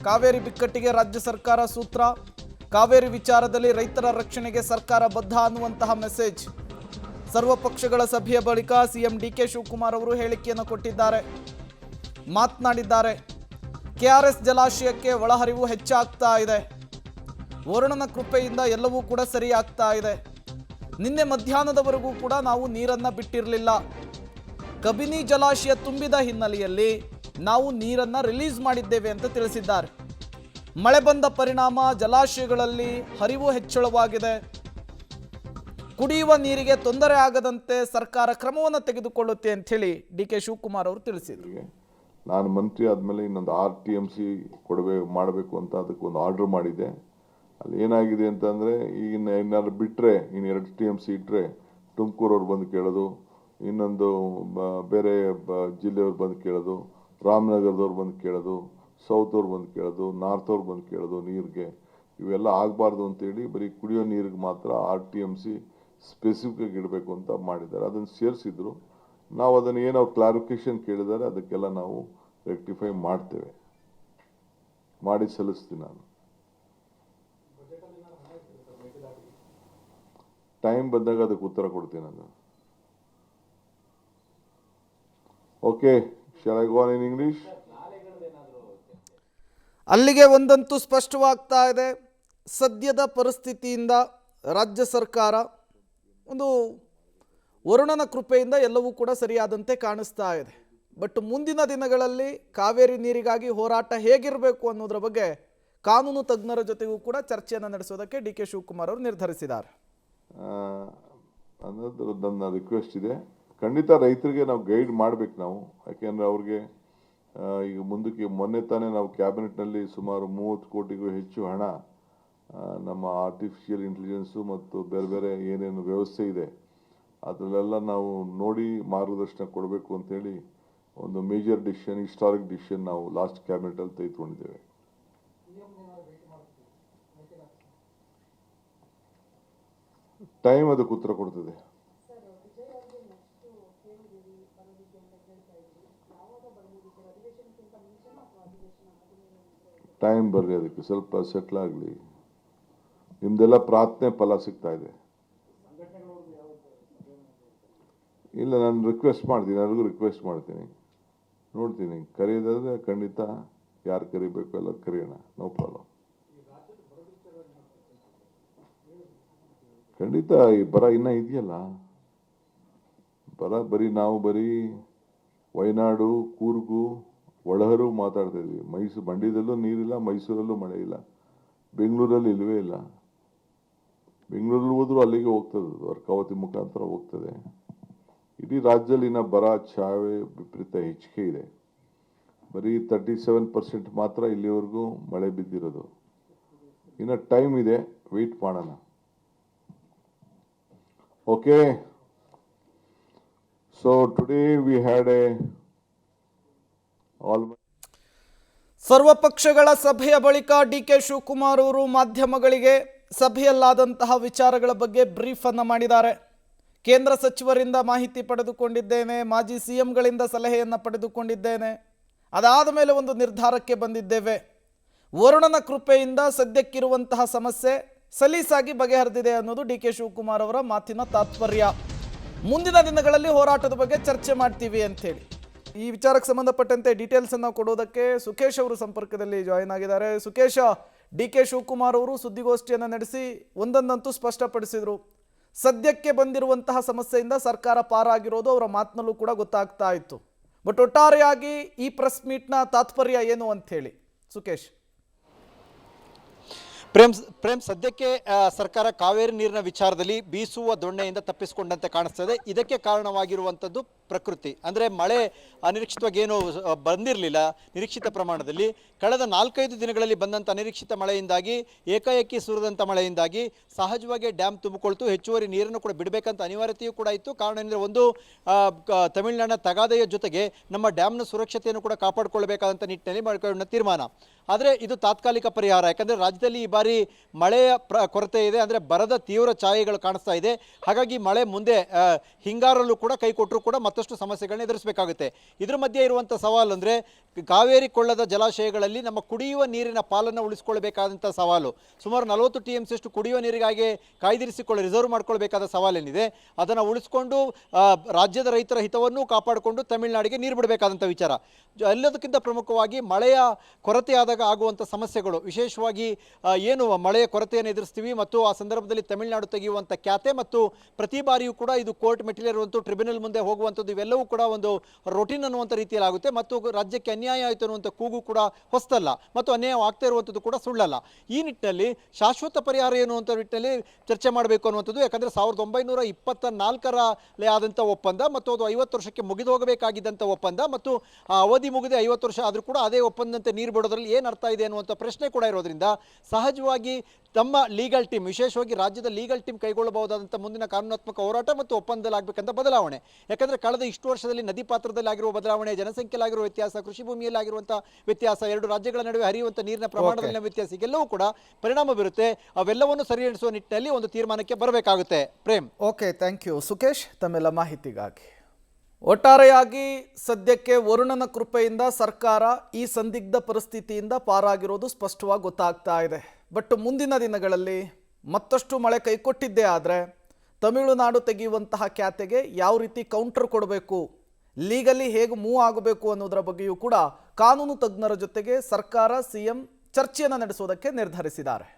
ಕಾವೇರಿ ಬಿಕ್ಕಟ್ಟಿಗೆ ರಾಜ್ಯ ಸರ್ಕಾರ ಸೂತ್ರ, ಕಾವೇರಿ ವಿಚಾರದಲ್ಲಿ ರೈತರ ರಕ್ಷಣೆಗೆ ಸರ್ಕಾರ ಬದ್ಧ ಅನ್ನುವಂತಹ ಮೆಸೇಜ್. ಸರ್ವಪಕ್ಷಗಳ ಸಭೆಯ ಬಳಿಕ ಸಿಎಂ ಡಿಕೆ ಶಿವಕುಮಾರ್ ಅವರು ಹೇಳಿಕೆಯನ್ನು ಕೊಟ್ಟಿದ್ದಾರೆ, ಮಾತನಾಡಿದ್ದಾರೆ. ಕೆಆರ್ಎಸ್ ಜಲಾಶಯಕ್ಕೆ ಒಳಹರಿವು ಹೆಚ್ಚಾಗ್ತಾ ಇದೆ. ವರುಣನ ಕೃಪೆಯಿಂದ ಎಲ್ಲವೂ ಕೂಡ ಸರಿಯಾಗ್ತಾ ಇದೆ. ನಿನ್ನೆ ಮಧ್ಯಾಹ್ನದವರೆಗೂ ಕೂಡ ನಾವು ನೀರನ್ನು ಬಿಟ್ಟಿರಲಿಲ್ಲ. ಕಬಿನಿ ಜಲಾಶಯ ತುಂಬಿದ ಹಿನ್ನೆಲೆಯಲ್ಲಿ ನಾವು ನೀರನ್ನು ರಿಲೀಸ್ ಮಾಡಿದ್ದೇವೆ ಅಂತ ತಿಳಿಸಿದ್ದಾರೆ. ಮಳೆ ಬಂದ ಪರಿಣಾಮ ಜಲಾಶಯಗಳಲ್ಲಿ ಹರಿವು ಹೆಚ್ಚಳವಾಗಿದೆ. ಕುಡಿಯುವ ನೀರಿಗೆ ತೊಂದರೆ ಆಗದಂತೆ ಸರ್ಕಾರ ಕ್ರಮವನ್ನು ತೆಗೆದುಕೊಳ್ಳುತ್ತೆ ಅಂತ ಹೇಳಿ ಡಿಕೆ ಶಿವಕುಮಾರ್ ಅವರು ತಿಳಿಸಿದರು. ನಾನು ಮಂತ್ರಿ ಆದಮೇಲೆ ಇನ್ನೊಂದು RTMC ಮಾಡಬೇಕು ಅಂತ ಅದಕ್ಕೊಂದು ಆರ್ಡರ್ ಮಾಡಿದ್ದೆ. ಅಲ್ಲಿ ಏನಾಗಿದೆ ಅಂತಂದರೆ ಈಗಿನ ಏನಾದ್ರು ಬಿಟ್ಟರೆ ಇನ್ನು 2 TMC ಇಟ್ಟರೆ ತುಮಕೂರವ್ರು ಬಂದು ಕೇಳೋದು, ಇನ್ನೊಂದು ಬೇರೆ ಜಿಲ್ಲೆಯವ್ರು ಬಂದು ಕೇಳೋದು, ರಾಮನಗರದವ್ರು ಬಂದು ಕೇಳೋದು, ಸೌತ್ ಅವ್ರು ಬಂದು ಕೇಳೋದು, ನಾರ್ತ್ ಅವ್ರು ಬಂದು ಕೇಳೋದು ನೀರಿಗೆ. ಇವೆಲ್ಲ ಆಗಬಾರ್ದು ಅಂತೇಳಿ ಬರೀ ಕುಡಿಯೋ ನೀರಿಗೆ ಮಾತ್ರ RTMC ಸ್ಪೆಸಿಫಿಕ್ ಇಡಬೇಕು ಅಂತ ಮಾಡಿದ್ದಾರೆ. ಅದನ್ನು ಸೇರಿಸಿದ್ರು. ನಾವು ಅದನ್ನು ಏನು ಅವ್ರು ಕ್ಲಾರಿಫಿಕೇಶನ್ ಕೇಳಿದ್ದಾರೆ ಅದಕ್ಕೆಲ್ಲ ನಾವು ರೆಕ್ಟಿಫೈ ಮಾಡ್ತೇವೆ, ಮಾಡಿ ಸಲ್ಲಿಸ್ತೀನಿ. ನಾನು ಟೈಮ್ ಬಂದಾಗ ಅದಕ್ಕೆ ಉತ್ತರ ಕೊಡ್ತೀನಿ. ನಾನು okay, shall I go on in English? ಅಲ್ಲಿಗೆ ಒಂದಂತೂ ಸ್ಪಷ್ಟವಾಗ್ತಾ ಇದೆ. ಸದ್ಯದ ಪರಿಸ್ಥಿತಿಯಿಂದ ರಾಜ್ಯ ಸರ್ಕಾರ ಒಂದು ವರುಣನ ಕೃಪೆಯಿಂದ ಎಲ್ಲವೂ ಕೂಡ ಸರಿಯಾದಂತೆ ಕಾಣಿಸ್ತಾ ಇದೆ. ಬಟ್ ಮುಂದಿನ ದಿನಗಳಲ್ಲಿ ಕಾವೇರಿ ನೀರಿಗಾಗಿ ಹೋರಾಟ ಹೇಗಿರಬೇಕು ಅನ್ನೋದ್ರ ಬಗ್ಗೆ ಕಾನೂನು ತಜ್ಞರ ಜೊತೆಗೂ ಕೂಡ ಚರ್ಚೆಯನ್ನು ನಡೆಸೋದಕ್ಕೆ ಡಿಕೆ ಶಿವಕುಮಾರ್ ಅವರು ನಿರ್ಧರಿಸಿದ್ದಾರೆ. ಅನ್ನೋದು ನನ್ನ ರಿಕ್ವೆಸ್ಟ್ ಇದೆ. ಖಂಡಿತ ರೈತರಿಗೆ ನಾವು ಗೈಡ್ ಮಾಡಬೇಕು ನಾವು, ಯಾಕೆಂದರೆ ಅವ್ರಿಗೆ ಈಗ ಮುಂದಕ್ಕೆ ಮೊನ್ನೆ ತಾನೇ ನಾವು ಕ್ಯಾಬಿನೆಟ್ನಲ್ಲಿ ಸುಮಾರು 30 ಕೋಟಿಗೂ ಹೆಚ್ಚು ಹಣ ನಮ್ಮ ಆರ್ಟಿಫಿಷಿಯಲ್ ಇಂಟೆಲಿಜೆನ್ಸು ಮತ್ತು ಬೇರೆ ಬೇರೆ ಏನೇನು ವ್ಯವಸ್ಥೆ ಇದೆ ಅದರಲ್ಲೆಲ್ಲ ನಾವು ನೋಡಿ ಮಾರ್ಗದರ್ಶನ ಕೊಡಬೇಕು ಅಂತೇಳಿ ಒಂದು ಮೇಜರ್ ಡಿಸಿಷನ್, ಹಿಸ್ಟಾರಿಕ್ ಡಿಸಿಷನ್ ನಾವು ಲಾಸ್ಟ್ ಕ್ಯಾಬಿನೆಟಲ್ಲಿ ತೆಗೆದುಕೊಂಡಿದ್ದೇವೆ. ಟೈಮ್ ಅದಕ್ಕೆ ಉತ್ತರ ಕೊಡ್ತದೆ. ಟೈಮ್ ಬರ್ರಿ, ಅದಕ್ಕೆ ಸ್ವಲ್ಪ ಸೆಟ್ಲ್ ಆಗಲಿ. ನಿಮ್ದೆಲ್ಲ ಪ್ರಾರ್ಥನೆ ಫಲ ಸಿಗ್ತಾ ಇದೆ. ಇಲ್ಲ, ನಾನು ರಿಕ್ವೆಸ್ಟ್ ಮಾಡ್ತೀನಿ, ಎಲ್ಲರಿಗೂ ರಿಕ್ವೆಸ್ಟ್ ಮಾಡ್ತೀನಿ. ನೋಡ್ತೀನಿ, ಕರೆಯೋದಾದ್ರೆ ಖಂಡಿತ ಯಾರು ಕರಿಬೇಕು ಎಲ್ಲ ಕರೆಯೋಣ, ನೋ ಪ್ರಾಬ್ಲಮ್. ಖಂಡಿತ ಈ ಬರ ಇನ್ನೂ ಇದೆಯಲ್ಲ, ಬರೀ ನಾವು ವಯನಾಡು, ಕೂರ್ಗು, ಒಳಹರು ಮಾತಾಡ್ತಾ ಇದ್ವಿ. ಮಂಡ್ಯದಲ್ಲೂ ನೀರಿಲ್ಲ, ಮೈಸೂರಲ್ಲೂ ಮಳೆ ಇಲ್ಲ, ಬೆಂಗಳೂರಲ್ಲಿ ಇಲ್ಲವೇ ಇಲ್ಲ. ಬೆಂಗಳೂರಲ್ಲಿ ಹೋದ್ರೂ ಅಲ್ಲಿಗೆ ಹೋಗ್ತದೆ, ಅರ್ಕಾವತಿ ಮುಖಾಂತರ ಹೋಗ್ತದೆ. ಇಡೀ ರಾಜ್ಯದಲ್ಲಿನ ಬರ ಛಾಯೆ ವಿಪರೀತ ಹೆಚ್ಚಿಗೆ ಇದೆ. ಬರೀ 37% ಮಾತ್ರ ಇಲ್ಲಿವರೆಗೂ ಮಳೆ ಬಿದ್ದಿರೋದು. ಇನ್ನು ಟೈಮ್ ಇದೆ, ವೆಯ್ಟ್ ಮಾಡೋಣ. Okay, so today we had ಸರ್ವಪಕ್ಷಗಳ ಸಭೆಯ ಬಳಿಕ ಡಿಕೆ ಶಿವಕುಮಾರ್ ಅವರು ಮಾಧ್ಯಮಗಳಿಗೆ ಸಭೆಯಲ್ಲಾದಂತಹ ವಿಚಾರಗಳ ಬಗ್ಗೆ ಬ್ರೀಫ್ ಅನ್ನು ಮಾಡಿದ್ದಾರೆ. ಕೇಂದ್ರ ಸಚಿವರಿಂದ ಮಾಹಿತಿ ಪಡೆದುಕೊಂಡಿದ್ದೇನೆ, ಮಾಜಿ CMಗಳಿಂದ ಸಲಹೆಯನ್ನು ಪಡೆದುಕೊಂಡಿದ್ದೇನೆ, ಅದಾದ ಮೇಲೆ ಒಂದು ನಿರ್ಧಾರಕ್ಕೆ ಬಂದಿದ್ದೇವೆ. ವರುಣನ ಕೃಪೆಯಿಂದ ಸದ್ಯಕ್ಕಿರುವಂತಹ ಸಮಸ್ಯೆ ಸಲೀಸಾಗಿ ಬಗೆಹರಿದಿದೆ ಅನ್ನೋದು ಡಿಕೆ ಶಿವಕುಮಾರ್ ಅವರ ಮಾತಿನ ತಾತ್ಪರ್ಯ. ಮುಂದಿನ ದಿನಗಳಲ್ಲಿ ಹೋರಾಟದ ಬಗ್ಗೆ ಚರ್ಚೆ ಮಾಡ್ತೀವಿ ಅಂಥೇಳಿ ಈ ವಿಚಾರಕ್ಕೆ ಸಂಬಂಧಪಟ್ಟಂತೆ ಡೀಟೇಲ್ಸನ್ನು ಕೊಡೋದಕ್ಕೆ ಸುಖೇಶ್ ಅವರು ಸಂಪರ್ಕದಲ್ಲಿ ಜಾಯಿನ್ ಆಗಿದ್ದಾರೆ. ಸುಖೇಶ, ಡಿಕೆ ಶಿವಕುಮಾರ್ ಅವರು ಸುದ್ದಿಗೋಷ್ಠಿಯನ್ನು ನಡೆಸಿ ಒಂದನ್ನಂತೂ ಸ್ಪಷ್ಟಪಡಿಸಿದರು. ಸದ್ಯಕ್ಕೆ ಬಂದಿರುವಂತಹ ಸಮಸ್ಯೆಯಿಂದ ಸರ್ಕಾರ ಪಾರಾಗಿರೋದು ಅವರ ಮಾತಿನಲ್ಲೂ ಕೂಡ ಗೊತ್ತಾಗ್ತಾ ಇತ್ತು. ಬಟ್ ಒಟ್ಟಾರೆಯಾಗಿ ಈ ಪ್ರೆಸ್ ಮೀಟ್ನ ತಾತ್ಪರ್ಯ ಏನು ಅಂತ ಹೇಳಿ ಸುಖೇಶ್? ಪ್ರೇಮ್ ಸದ್ಯಕ್ಕೆ ಸರ್ಕಾರ ಕಾವೇರಿ ನೀರಿನ ವಿಚಾರದಲ್ಲಿ ಬೀಸುವ ದೊಣ್ಣೆಯಿಂದ ತಪ್ಪಿಸಿಕೊಂಡಂತೆ ಕಾಣಿಸ್ತದೆ. ಇದಕ್ಕೆ ಕಾರಣವಾಗಿರುವಂಥದ್ದು ಪ್ರಕೃತಿ. ಅಂದರೆ ಮಳೆ ಅನಿರೀಕ್ಷಿತವಾಗಿ ಏನು ಬಂದಿರಲಿಲ್ಲ ನಿರೀಕ್ಷಿತ ಪ್ರಮಾಣದಲ್ಲಿ. ಕಳೆದ 4-5 ದಿನಗಳಲ್ಲಿ ಬಂದಂಥ ಅನಿರೀಕ್ಷಿತ ಮಳೆಯಿಂದಾಗಿ, ಏಕಾಏಕಿ ಸುರಿದಂಥ ಮಳೆಯಿಂದಾಗಿ ಸಹಜವಾಗಿ ಡ್ಯಾಮ್ ತುಂಬಿಕೊಳ್ತು. ಹೆಚ್ಚುವರಿ ನೀರನ್ನು ಕೂಡ ಬಿಡಬೇಕಂತ ಅನಿವಾರ್ಯತೆಯೂ ಕೂಡ ಇತ್ತು. ಕಾರಣ ಅಂದರೆ ಒಂದು ತಮಿಳುನಾಡಿನ ತಗಾದೆಯ ಜೊತೆಗೆ ನಮ್ಮ ಡ್ಯಾಮ್ನ ಸುರಕ್ಷತೆಯನ್ನು ಕೂಡ ಕಾಪಾಡಿಕೊಳ್ಳಬೇಕಾದಂಥ ನಿಟ್ಟಿನಲ್ಲಿ ಮಾಡಿಕೊಂಡ ತೀರ್ಮಾನ. ಆದರೆ ಇದು ತಾತ್ಕಾಲಿಕ ಪರಿಹಾರ. ಯಾಕಂದರೆ ರಾಜ್ಯದಲ್ಲಿ ಈ ಬಾರಿ ಮಳೆಯ ಕೊರತೆ ಇದೆ, ಅಂದರೆ ಬರದ ತೀವ್ರ ಛಾಯೆಗಳು ಕಾಣಿಸ್ತಾ ಇದೆ. ಹಾಗಾಗಿ ಮಳೆ ಮುಂದೆ ಹಿಂಗಾರಲ್ಲೂ ಕೂಡ ಕೈ ಕೊಟ್ಟರೂ ಕೂಡ ಮತ್ತೊಂದು ಮತ್ತಷ್ಟು ಸಮಸ್ಯೆಗಳನ್ನ ಎದುರಿಸಬೇಕಾಗುತ್ತೆ. ಇದ್ರ ಮಧ್ಯೆ ಇರುವಂಥ ಸವಾಲು ಅಂದರೆ ಕಾವೇರಿ ಕೊಳ್ಳದ ಜಲಾಶಯಗಳಲ್ಲಿ ನಮ್ಮ ಕುಡಿಯುವ ನೀರಿನ ಪಾಲನ್ನು ಉಳಿಸ್ಕೊಳ್ಬೇಕಾದಂಥ ಸವಾಲು. ಸುಮಾರು 40 TMC ಅಷ್ಟು ಕುಡಿಯುವ ನೀರಿಗಾಗಿ ಕಾಯ್ದಿರಿಸಿಕೊಳ್ಳಿ ರಿಸರ್ವ್ ಮಾಡ್ಕೊಳ್ಬೇಕಾದ ಸವಾಲೇನಿದೆ ಅದನ್ನು ಉಳಿಸ್ಕೊಂಡು ರಾಜ್ಯದ ರೈತರ ಹಿತವನ್ನು ಕಾಪಾಡಿಕೊಂಡು ತಮಿಳುನಾಡಿಗೆ ನೀರು ಬಿಡಬೇಕಾದಂಥ ವಿಚಾರ. ಎಲ್ಲದಕ್ಕಿಂತ ಪ್ರಮುಖವಾಗಿ ಮಳೆಯ ಕೊರತೆಯಾದಾಗ ಆಗುವಂಥ ಸಮಸ್ಯೆಗಳು, ವಿಶೇಷವಾಗಿ ಏನು ಮಳೆಯ ಕೊರತೆಯನ್ನು ಎದುರಿಸ್ತೀವಿ ಮತ್ತು ಆ ಸಂದರ್ಭದಲ್ಲಿ ತಮಿಳುನಾಡು ತೆಗೆಯುವಂಥ ಖ್ಯಾತೆ ಮತ್ತು ಪ್ರತಿ ಬಾರಿಯೂ ಕೂಡ ಇದು ಕೋರ್ಟ್ ಮೆಟ್ಟಿಲೇರುವಂಥ ಟ್ರಿಬ್ಯುನಲ್ ಮುಂದೆ ಹೋಗುವಂಥದ್ದು ಇವೆಲ್ಲವೂ ಕೂಡ ಒಂದು ರೊಟೀನ್ ಅನ್ನುವಂಥ ರೀತಿಯಲ್ಲಿ ಆಗುತ್ತೆ ಮತ್ತು ರಾಜ್ಯಕ್ಕೆ ಅನ್ಯಾಯ ಆಯಿತು ಅನ್ನುವಂಥ ಕೂಗು ಕೂಡ ಹೊಸ್ತಲ್ಲ ಮತ್ತು ಅನ್ಯಾಯವಾಗ್ತಾ ಇರುವಂಥದ್ದು ಕೂಡ ಸುಳ್ಳಲ್ಲ. ಈ ನಿಟ್ಟಿನಲ್ಲಿ ಶಾಶ್ವತ ಪರಿಹಾರ ಏನು ಅಂತ ನಿಟ್ಟಿನಲ್ಲಿ ಚರ್ಚೆ ಮಾಡಬೇಕು ಅನ್ನುವಂಥದ್ದು. ಯಾಕಂದರೆ 1924ರಲ್ಲಿ ಆದಂಥ ಒಪ್ಪಂದ ಮತ್ತು ಅದು 50 ವರ್ಷಕ್ಕೆ ಮುಗಿದು ಹೋಗಬೇಕಾಗಿದ್ದಂಥ ಒಪ್ಪಂದ ಮತ್ತು ಆ ಅವಧಿ ಮುಗಿದು 50 ವರ್ಷ ಆದರೂ ಕೂಡ ಅದೇ ಒಪ್ಪಂದಂತೆ ನೀರು ಬಿಡೋದ್ರಲ್ಲಿ ಏನು ಅರ್ಥ ಇದೆ ಅನ್ನುವಂಥ ಪ್ರಶ್ನೆ ಕೂಡ ಇರೋದ್ರಿಂದ ಸಹಜವಾಗಿ ತಮ್ಮ ಲೀಗಲ್ ಟೀಮ್, ವಿಶೇಷವಾಗಿ ರಾಜ್ಯದ ಲೀಗಲ್ ಟೀಮ್ ಕೈಗೊಳ್ಳಬಹುದಾದಂಥ ಮುಂದಿನ ಕಾನೂನಾತ್ಮಕ ಹೋರಾಟ ಮತ್ತು ಒಪ್ಪಂದದಲ್ಲಿ ಆಗಬೇಕಂತ ಬದಲಾವಣೆ. ಯಾಕಂದರೆ ಕಳೆದ ಇಷ್ಟು ವರ್ಷದಲ್ಲಿ ನದಿ ಪಾತ್ರದಲ್ಲಿ ಆಗಿರುವ ಬದಲಾವಣೆ, ಜನಸಂಖ್ಯೆಲಾಗಿರುವ ವ್ಯತ್ಯಾಸ, ಕೃಷಿ ಭೂಮಿಯಲ್ಲಿ ಆಗಿರುವಂಥ ವ್ಯತ್ಯಾಸ, ಎರಡು ರಾಜ್ಯಗಳ ನಡುವೆ ಹರಿಯುವಂಥ ನೀರಿನ ಪ್ರಮಾಣದಲ್ಲಿನ ವ್ಯತ್ಯಾಸ ಎಲ್ಲವೂ ಕೂಡ ಪರಿಣಾಮ ಬೀರುತ್ತೆ. ಅವೆಲ್ಲವನ್ನು ಸರಿಪಡಿಸುವ ನಿಟ್ಟಿನಲ್ಲಿ ಒಂದು ತೀರ್ಮಾನಕ್ಕೆ ಬರಬೇಕಾಗುತ್ತೆ. Prem. Okay, thank you Sukesh ತಮ್ಮೆಲ್ಲ ಮಾಹಿತಿಗಾಗಿ. ಒಟ್ಟಾರೆಯಾಗಿ ಸದ್ಯಕ್ಕೆ ವರುಣನ ಕೃಪೆಯಿಂದ ಸರ್ಕಾರ ಈ ಸಂದಿಗ್ಧ ಪರಿಸ್ಥಿತಿಯಿಂದ ಪಾರಾಗಿರೋದು ಸ್ಪಷ್ಟವಾಗಿ ಗೊತ್ತಾಗ್ತಾ ಇದೆ. ಬಟ್ ಮುಂದಿನ ದಿನಗಳಲ್ಲಿ ಮತ್ತಷ್ಟು ಮಳೆ ಕೈಕೊಟ್ಟಿದ್ದೇ ಆದರೆ ತಮಿಳುನಾಡು ತೆಗೆಯುವಂತಹ ಖ್ಯಾತೆಗೆ ಯಾವ ರೀತಿ ಕೌಂಟರ್ ಕೊಡಬೇಕು, ಲೀಗಲಿ ಹೇಗೆ ಮೂವ್ ಆಗಬೇಕು ಅನ್ನೋದರ ಬಗ್ಗೆಯೂ ಕೂಡ ಕಾನೂನು ತಜ್ಞರ ಜೊತೆಗೆ ಸರ್ಕಾರ, ಸಿಎಂ ಚರ್ಚೆಯನ್ನು ನಡೆಸೋದಕ್ಕೆ ನಿರ್ಧರಿಸಿದ್ದಾರೆ.